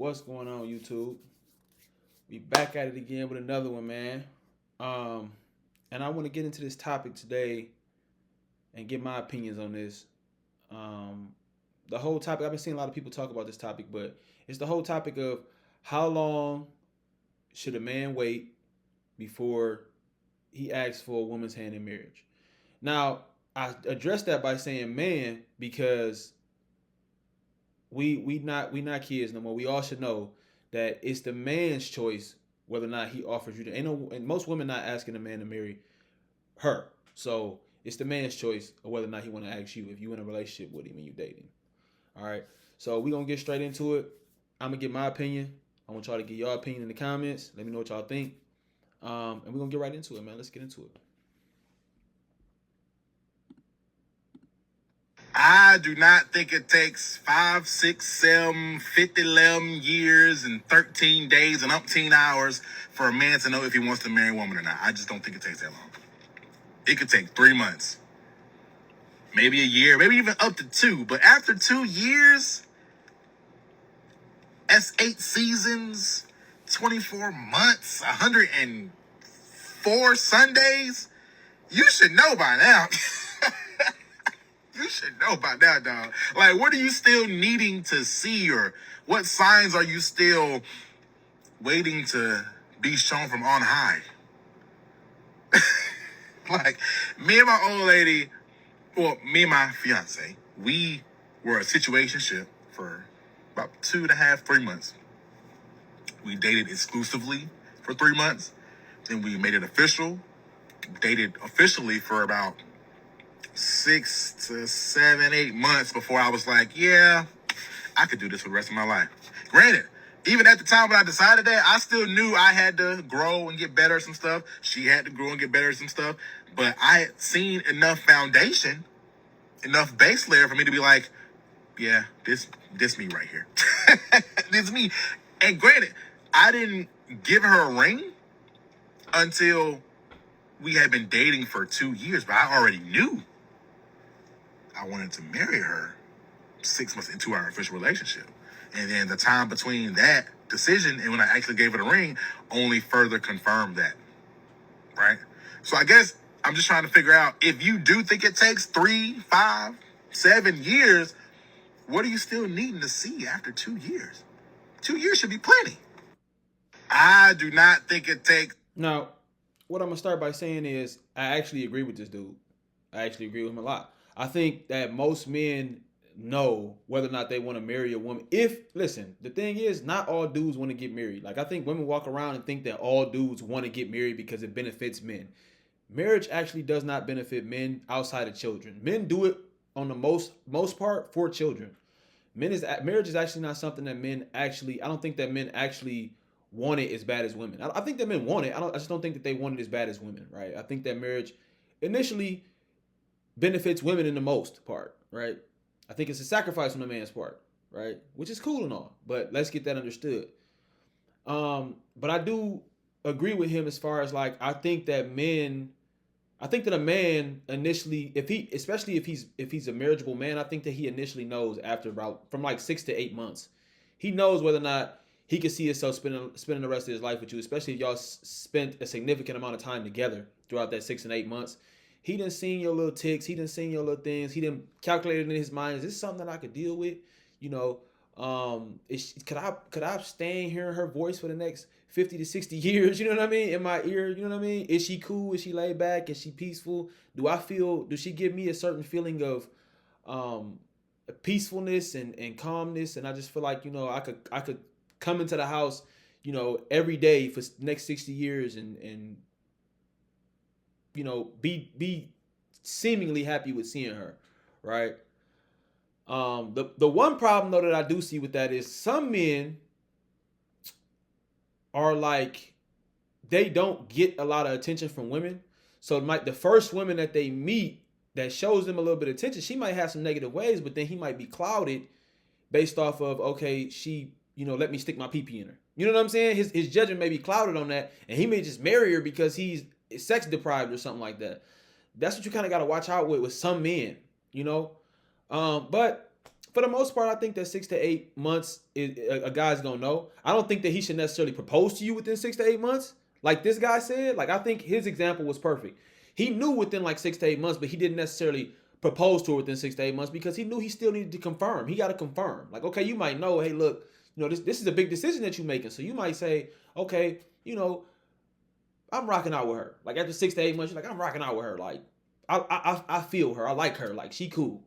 What's going on, YouTube? We back at it again with another one, man. Um, and I want to get into this topic today and get my opinions on this. Um, the whole topic. I've been seeing a lot of people talk about this topic, but it's the whole topic of how long should a man wait before he asks for a woman's hand in marriage. Now, I address that by saying man because we not kids no more. We all should know that it's the man's choice whether or not he offers you. Ain't no, and most women not asking a man to marry her. So it's the man's choice of whether or not he want to ask you if you in a relationship with him and you dating. All right. So we gonna get straight into it. I'm gonna give my opinion. I want y'all to give your opinion in the comments. Let me know what y'all think. And we're gonna get right into it, man. Let's get into it. I do not think it takes 5, 6, 7, 50, 11 years and 13 days and umpteen hours for a man to know if he wants to marry a woman or not. I just don't think it takes that long. It could take 3 months, maybe a year, maybe even up to 2. But after 2 years, that's 8 seasons, 24 months, 104 Sundays. You should know by now. You should know by now, dog. Like, what are you still needing to see, or what signs are you still waiting to be shown from on high? Like, me and my old lady, well, me and my fiance, we were a situationship for about 2.5, 3 months. We dated exclusively for 3 months. Then we made it official, dated officially for about 6 to 7, 8 months before I was like, yeah, I could do this for the rest of my life. Granted, even at the time when I decided that, I still knew I had to grow and get better at some stuff. She had to grow and get better at some stuff. But I had seen enough foundation, enough base layer for me to be like, yeah, this me right here. This me. And granted, I didn't give her a ring until we had been dating for 2 years, but I already knew I wanted to marry her 6 months into our official relationship. And then the time between that decision and when I actually gave her the ring only further confirmed that. Right? So I guess I'm just trying to figure out, if you do think it takes 3, 5, 7 years, what are you still needing to see after 2 years? 2 years should be plenty. I do not think it takes. Now, what I'm gonna start by saying is I actually agree with this dude. I actually agree with him a lot. I think that most men know whether or not they want to marry a woman. If listen, the thing is, not all dudes want to get married. Like I think women walk around and think that all dudes want to get married because it benefits men. Marriage actually does not benefit men outside of children. Men do it on the most part for children. Men is marriage is actually not something that men actually. I don't think that men actually want it as bad as women. I think that men want it. I just don't think that they want it as bad as women. Right. I think that marriage initially benefits women in the most part, right? I think it's a sacrifice on the man's part, right? Which is cool and all, but let's get that understood. But I do agree with him as far as like I think that a man initially, if he, especially if he's a marriageable man, I think that he initially knows after about from like 6 to 8 months, he knows whether or not he can see himself spending the rest of his life with you, especially if y'all spent a significant amount of time together throughout that 6 and 8 months. He done seen your little ticks. He done seen your little things. He done calculated in his mind. Is this something that I could deal with? You know, could I stand hearing her voice for the next 50 to 60 years? You know what I mean? In my ear. You know what I mean? Is she cool? Is she laid back? Is she peaceful? Does she give me a certain feeling of um peacefulness and calmness? And I just feel like I could come into the house, every day for the next 60 years and be seemingly happy with seeing her, right? The one problem though that I do see with that is some men are like they don't get a lot of attention from women. So the first woman that they meet that shows them a little bit of attention, she might have some negative ways, but then he might be clouded based off of, okay, she, let me stick my pee in her. You know what I'm saying? His judgment may be clouded on that, and he may just marry her because he's sex deprived or something like that. That's what you kind of got to watch out with some men, you know. But For the most part, I think that 6 to 8 months a guy's gonna know. I don't think that he should necessarily propose to you within 6 to 8 months, like this guy said. Like I think his example was perfect. He knew within like 6 to 8 months, but he didn't necessarily propose to her within 6 to 8 months because he knew he still needed to confirm. He got to confirm. Like, okay, you might know, hey, look, this is a big decision that you're making. So you might say, okay, I'm rocking out with her. Like after 6 to 8 months, you're like, I'm rocking out with her. Like, I feel her. I like her. Like she cool.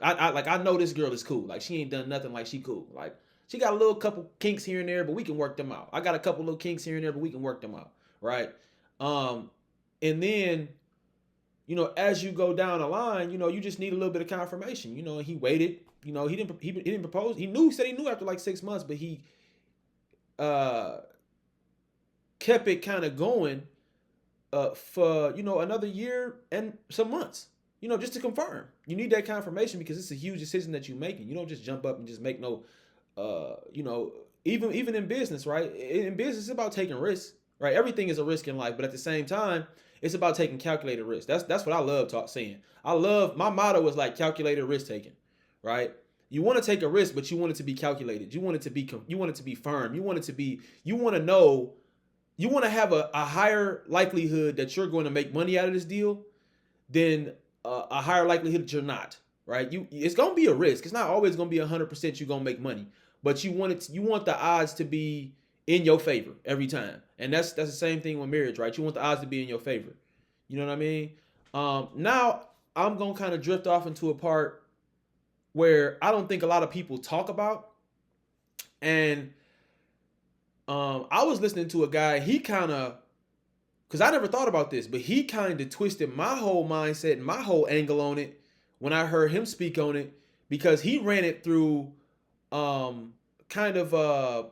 I know this girl is cool. Like she ain't done nothing. Like she cool. Like she got a little couple kinks here and there, but we can work them out. I got a couple little kinks here and there, but we can work them out, right? And then as you go down the line, you just need a little bit of confirmation. And he waited. He didn't propose. He said he knew after like 6 months, but he kept it kind of going for another year and some months. Just to confirm. You need that confirmation because it's a huge decision that you're making. You don't just jump up and just make no, even in business, right? In business, it's about taking risks, right? Everything is a risk in life, but at the same time, it's about taking calculated risks. That's what I love saying. My motto is like calculated risk taking, right? You want to take a risk, but you want it to be calculated. You want it to be firm. You want to know, you want to have a higher likelihood that you're going to make money out of this deal than a higher likelihood that you're not, right? It's gonna be a risk. It's not always gonna be 100% you're gonna make money, but you want the odds to be in your favor every time, and that's the same thing with marriage, right? You want the odds to be in your favor. You know what I mean? Now I'm gonna kind of drift off into a part where I don't think a lot of people talk about, and I was listening to a guy. He kind of, because I never thought about this, but he kind of twisted my whole mindset and my whole angle on it when I heard him speak on it, because he ran it through kind of a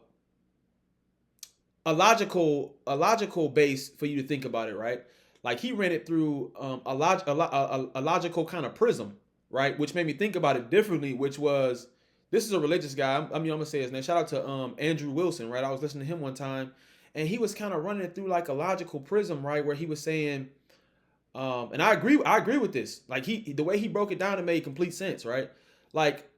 logical base for you to think about it, right? Like he ran it through a logical kind of prism, right? Which made me think about it differently, which was, this is a religious guy. I'm gonna say his name. Shout out to Andrew Wilson, right? I was listening to him one time, and he was kind of running it through like a logical prism, right? Where he was saying, and I agree with this. Like the way he broke it down, it made complete sense, right? Like,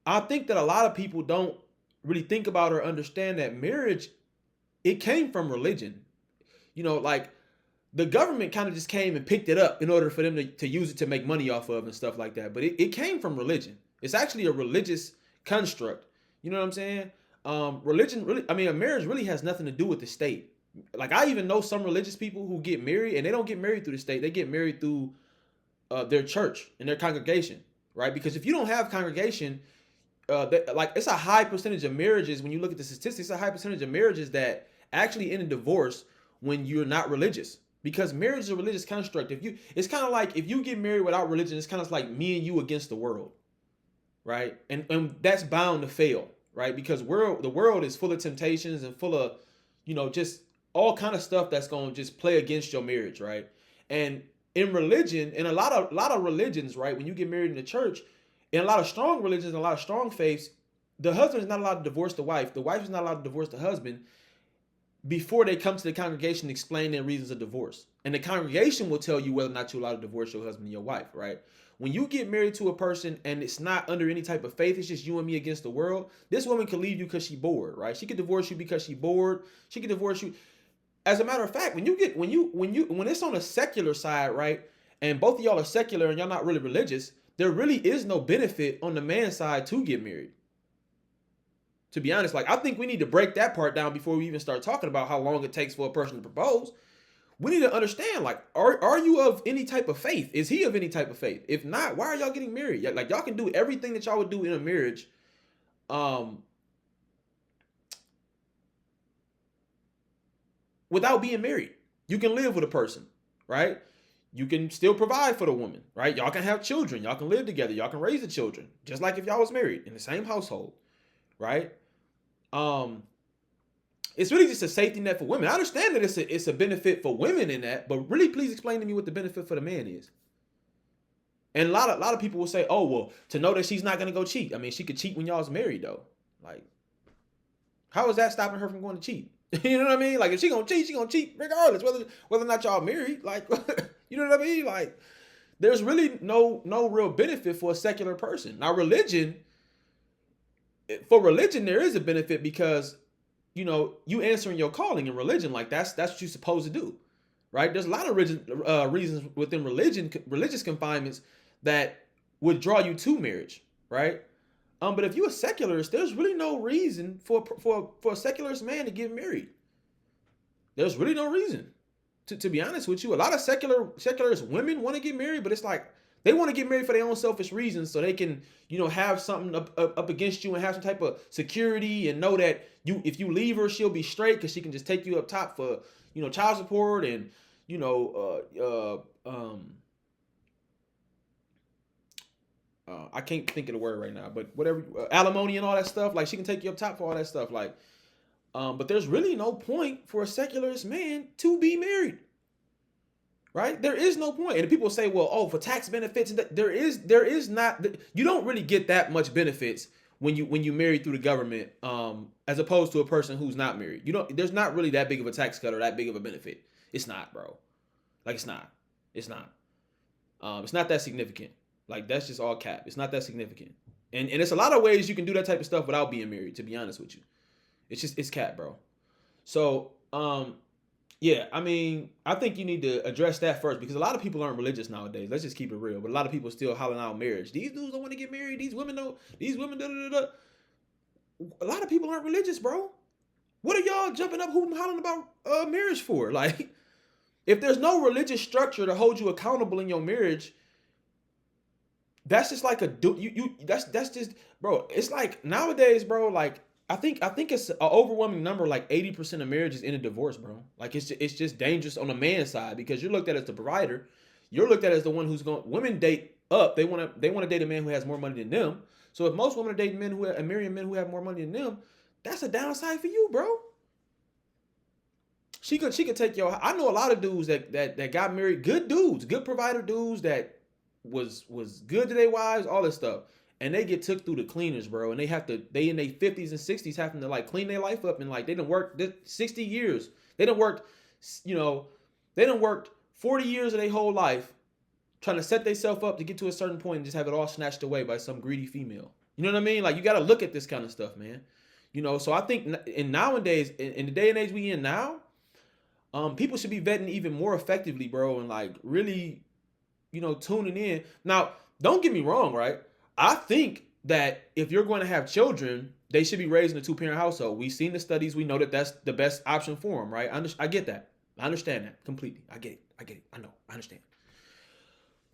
I think that a lot of people don't really think about or understand that marriage, it came from religion. Like the government kind of just came and picked it up in order for them to use it to make money off of and stuff like that. But it came from religion. It's actually a religious construct. You know what I'm saying? Religion really, a marriage really has nothing to do with the state. Like I even know some religious people who get married and they don't get married through the state. They get married through their church and their congregation, right? Because if you don't have congregation, it's a high percentage of marriages. When you look at the statistics, a high percentage of marriages that actually end in divorce when you're not religious. Because marriage is a religious construct. It's kind of like if you get married without religion, it's kind of like me and you against the world, right? And that's bound to fail, right? Because the world is full of temptations and full of, just all kind of stuff that's going to just play against your marriage, right? And in religion, in a lot of religions, right, when you get married in the church, in a lot of strong religions, and a lot of strong faiths, the husband is not allowed to divorce the wife. The wife is not allowed to divorce the husband before they come to the congregation to explain their reasons of divorce. And the congregation will tell you whether or not you're allowed to divorce your husband and your wife, right? When you get married to a person and it's not under any type of faith, it's just you and me against the world, this woman could leave you because she's bored, right? She could divorce you because she's bored. She could divorce you. As a matter of fact, when it's on a secular side, right, and both of y'all are secular and y'all not really religious, there really is no benefit on the man's side to get married. To be honest, like I think we need to break that part down before we even start talking about how long it takes for a person to propose. We need to understand, like, are you of any type of faith? Is he of any type of faith? If not, why are y'all getting married? Like y'all can do everything that y'all would do in a marriage, without being married. You can live with a person, right? You can still provide for the woman, right? Y'all can have children. Y'all can live together. Y'all can raise the children, just like if y'all was married in the same household, right? It's really just a safety net for women. I understand that it's a benefit for women in that, but really, please explain to me what the benefit for the man is. And a lot of people will say, "Oh, well, to know that she's not gonna go cheat. I mean, she could cheat when y'all's married, though. Like, how is that stopping her from going to cheat? You know what I mean? Like, if she gonna cheat regardless, whether or not y'all married. Like, you know what I mean? Like, there's really no real benefit for a secular person. Now, religion for religion, there is a benefit because you answering your calling in religion, like that's what you're supposed to do, right? There's a lot of reasons within religious confinements that would draw you to marriage, right? But if you're a secularist, there's really no reason for a secularist man to get married. There's really no reason. To be honest with you, a lot of secularist women want to get married, but it's like they want to get married for their own selfish reasons, so they can have something up against you and have some type of security and know that if you leave her, she'll be straight because she can just take you up top for child support and I can't think of the word right now, but whatever, alimony and all that stuff. Like she can take you up top for all that stuff. Like, but there's really no point for a secularist man to be married, right? There is no point. And people say, well, oh, for tax benefits, there is not. You don't really get that much benefits when you marry through the government, as opposed to a person who's not married. There's not really that big of a tax cut or that big of a benefit. It's not, bro. Like it's not. It's not that significant. Like that's just all cap. It's not that significant. And it's a lot of ways you can do that type of stuff without being married, to be honest with you. It's cap, bro. So, yeah, I mean, I think you need to address that first because a lot of people aren't religious nowadays. Let's just keep it real. But a lot of people still hollering out marriage. These dudes don't want to get married. These women don't. These women da da da. A lot of people aren't religious, bro. What are y'all jumping up hooting hollering about marriage for? Like, if there's no religious structure to hold you accountable in your marriage, that's just like that's just, bro. It's like nowadays, bro. Like I think it's an overwhelming number. Like 80% of marriages end in divorce, bro. Like it's just dangerous on the man's side because you're looked at as the provider. You're looked at as the one who's going. Women date up. They want to date a man who has more money than them. So if most women are dating men and marrying men who have more money than them, that's a downside for you, bro. She could take your. I know a lot of dudes that got married. Good dudes, good provider dudes that was good to their wives, all this stuff, and they get took through the cleaners, bro. And they in their 50s and 60s having to like clean their life up, and like they done worked 60 years. They done worked, they done worked 40 years of their whole life trying to set themselves up to get to a certain point and just have it all snatched away by some greedy female. You know what I mean? Like you got to look at this kind of stuff, man. So I think nowadays, in the day and age we in now, people should be vetting even more effectively, bro, and like really tuning in. Now, don't get me wrong, right? I think that if you're going to have children, they should be raised in a two-parent household. We've seen the studies. We know that that's the best option for them, right? I get that. I understand that completely. I get it. I know. I understand.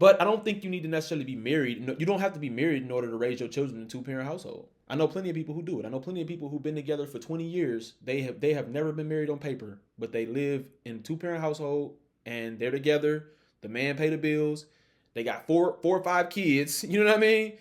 But I don't think you need to necessarily be married. You don't have to be married in order to raise your children in a two-parent household. I know plenty of people who do it. I know plenty of people who've been together for 20 years. They have never been married on paper, but they live in a two-parent household and they're together. The man pay the bills. They got four or five kids. You know what I mean?